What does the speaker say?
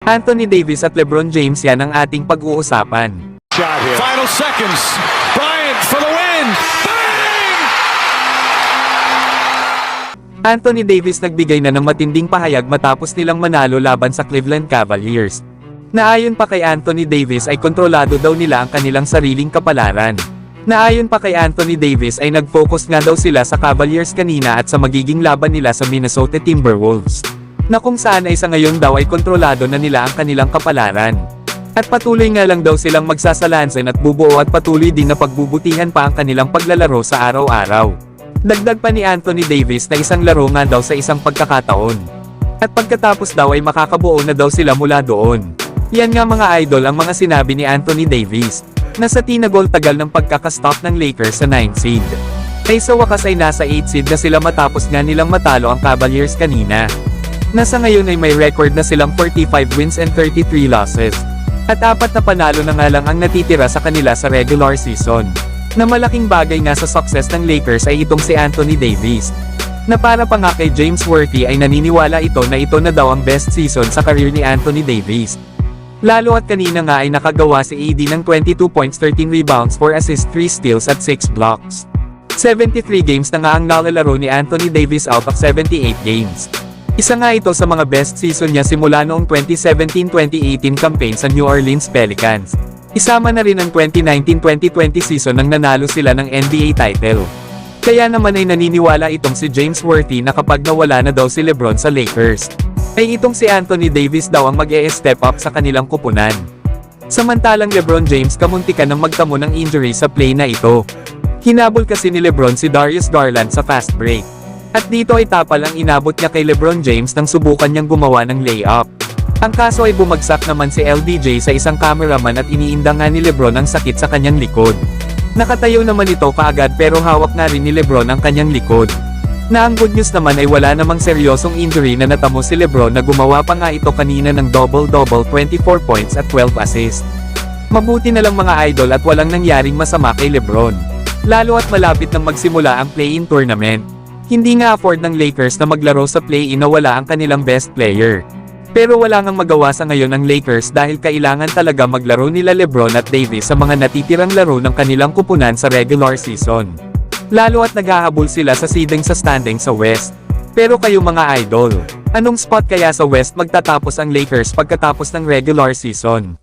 Anthony Davis at LeBron James, yan ang ating pag-uusapan. Final seconds. Bryant for the win. Bang! Anthony Davis nagbigay na ng matinding pahayag matapos nilang manalo laban sa Cleveland Cavaliers. Naayon pa kay Anthony Davis ay kontrolado daw nila ang kanilang sariling kapalaran. Naayon pa kay Anthony Davis ay nag-focus nga daw sila sa Cavaliers kanina at sa magiging laban nila sa Minnesota Timberwolves, na kung saan ay sa ngayon daw ay kontrolado na nila ang kanilang kapalaran. At patuloy nga lang daw silang magsasalansan at bubuo at patuloy din na pagbubutihan pa ang kanilang paglalaro sa araw-araw. Dagdag pa ni Anthony Davis na isang laro nga daw sa isang pagkakataon. At pagkatapos daw ay makakabuo na daw sila mula doon. Yan nga mga idol ang mga sinabi ni Anthony Davis, na sa tinagol tagal ng pagkakastop ng Lakers sa 9 seed. Ay sa wakas ay nasa 8 seed na sila matapos nga nilang matalo ang Cavaliers kanina. Nasa ngayon ay may record na silang 45 wins and 33 losses. At 4 na panalo na nga lang ang natitira sa kanila sa regular season. Na malaking bagay nga sa success ng Lakers ay itong si Anthony Davis. Na para pa nga kay James Worthy ay naniniwala ito na daw ang best season sa career ni Anthony Davis. Lalo at kanina nga ay nakagawa si AD ng 22 points, 13 rebounds, 4 assists, 3 steals at 6 blocks. 73 games na nga ang nalalaro ni Anthony Davis out of 78 games. Isa nga ito sa mga best season niya simula noong 2017-2018 campaign sa New Orleans Pelicans. Isama na rin ang 2019-2020 season nang nanalo sila ng NBA title. Kaya naman ay naniniwala itong si James Worthy na kapag nawala na daw si LeBron sa Lakers, ay itong si Anthony Davis daw ang mag-e-step up sa kanilang kupunan. Samantalang LeBron James kamuntikan ng magtamo ng injury sa play na ito. Hinabol kasi ni LeBron si Darius Garland sa fast break. At dito ay tapal ang inabot niya kay LeBron James nang subukan niyang gumawa ng layup. Ang kaso ay bumagsak naman si LBJ sa isang cameraman at iniinda nga ni LeBron ang sakit sa kanyang likod. Nakatayo naman ito kaagad pero hawak na rin ni LeBron ang kanyang likod. Na ang good news naman ay wala namang seryosong injury na natamo si LeBron na gumawa pa nga ito kanina ng double-double, 24 points at 12 assists. Mabuti na lang mga idol at walang nangyaring masama kay LeBron. Lalo at malapit nang magsimula ang play-in tournament. Hindi nga afford ng Lakers na maglaro sa play-in na wala ang kanilang best player. Pero wala ngang magawa sa ngayon ang Lakers dahil kailangan talaga maglaro nila LeBron at Davis sa mga natitirang laro ng kanilang kupunan sa regular season. Lalo at naghahabol sila sa seeding sa standing sa West. Pero kayo mga idol, anong spot kaya sa West magtatapos ang Lakers pagkatapos ng regular season?